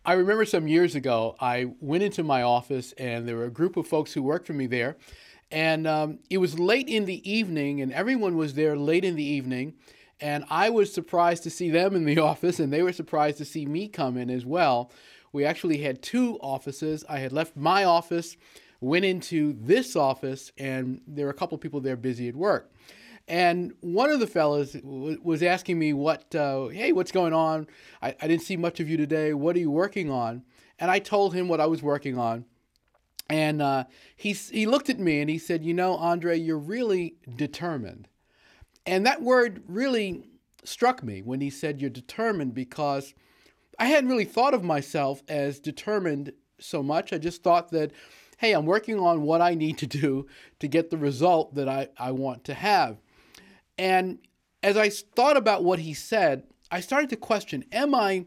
I remember some years ago, I went into my office and there were a group of folks who worked for me there. And it was late in the evening, and everyone was there late in the evening. And I was surprised to see them in the office, and they were surprised to see me come in as well. We actually had two offices. I had left my office, went into this office, and there were a couple of people there busy at work. And one of the fellas was asking me, hey, what's going on? I didn't see much of you today. What are you working on? And I told him what I was working on. And he looked at me and he said, Andre, you're really determined. And that word really struck me when he said you're determined, because I hadn't really thought of myself as determined so much. I just thought that, hey, I'm working on what I need to do to get the result that I want to have. And as I thought about what he said, I started to question, am I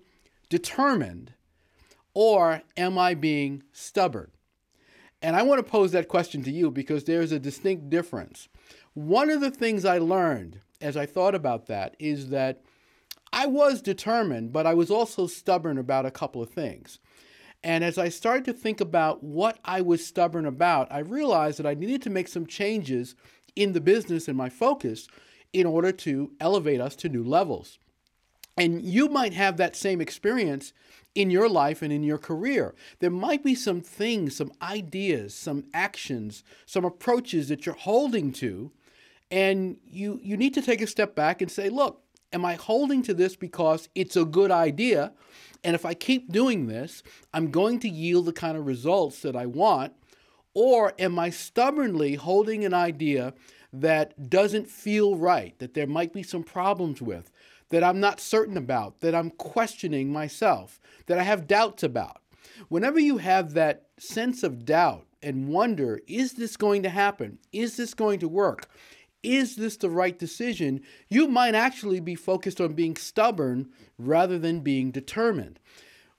determined or am I being stubborn? And I want to pose that question to you because there's a distinct difference. One of the things I learned as I thought about that is that I was determined, but I was also stubborn about a couple of things. And as I started to think about what I was stubborn about, I realized that I needed to make some changes in the business and my focus in order to elevate us to new levels. And you might have that same experience in your life and in your career. There might be some things, some ideas, some actions, some approaches that you're holding to, and you need to take a step back and say, look, am I holding to this because it's a good idea? And if I keep doing this, I'm going to yield the kind of results that I want? Or am I stubbornly holding an idea that doesn't feel right, that there might be some problems with, that I'm not certain about, that I'm questioning myself, that I have doubts about? Whenever you have that sense of doubt and wonder, is this going to happen? Is this going to work? Is this the right decision? You might actually be focused on being stubborn rather than being determined.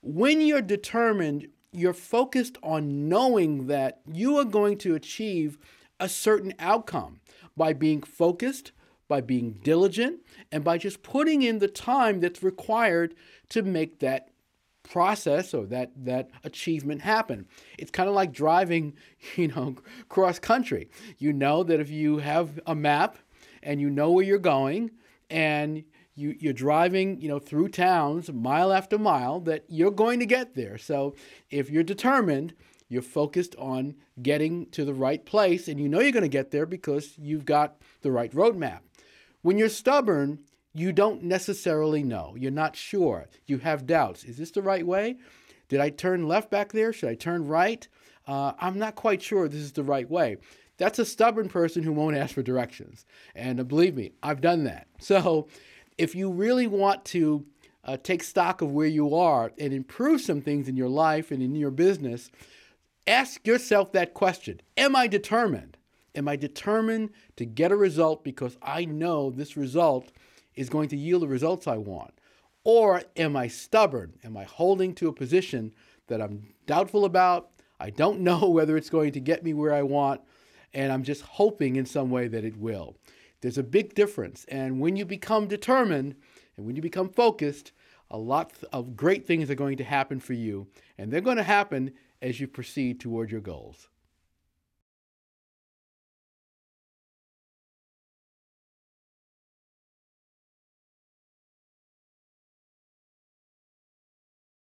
When you're determined, you're focused on knowing that you are going to achieve a certain outcome by being focused, by being diligent, and by just putting in the time that's required to make that process or that achievement happen. It's kind of like driving, cross country. You know that if you have a map and you know where you're going and you're driving, through towns mile after mile, that you're going to get there. So if you're determined, you're focused on getting to the right place, and you know you're going to get there because you've got the right roadmap. When you're stubborn, you don't necessarily know. You're not sure. You have doubts. Is this the right way? Did I turn left back there? Should I turn right? I'm not quite sure this is the right way. That's a stubborn person who won't ask for directions. And believe me, I've done that. So if you really want to take stock of where you are and improve some things in your life and in your business, ask yourself that question. Am I determined? Am I determined to get a result because I know this result is going to yield the results I want? Or am I stubborn? Am I holding to a position that I'm doubtful about? I don't know whether it's going to get me where I want, and I'm just hoping in some way that it will. There's a big difference. And when you become determined and when you become focused, a lot of great things are going to happen for you, and they're going to happen as you proceed toward your goals.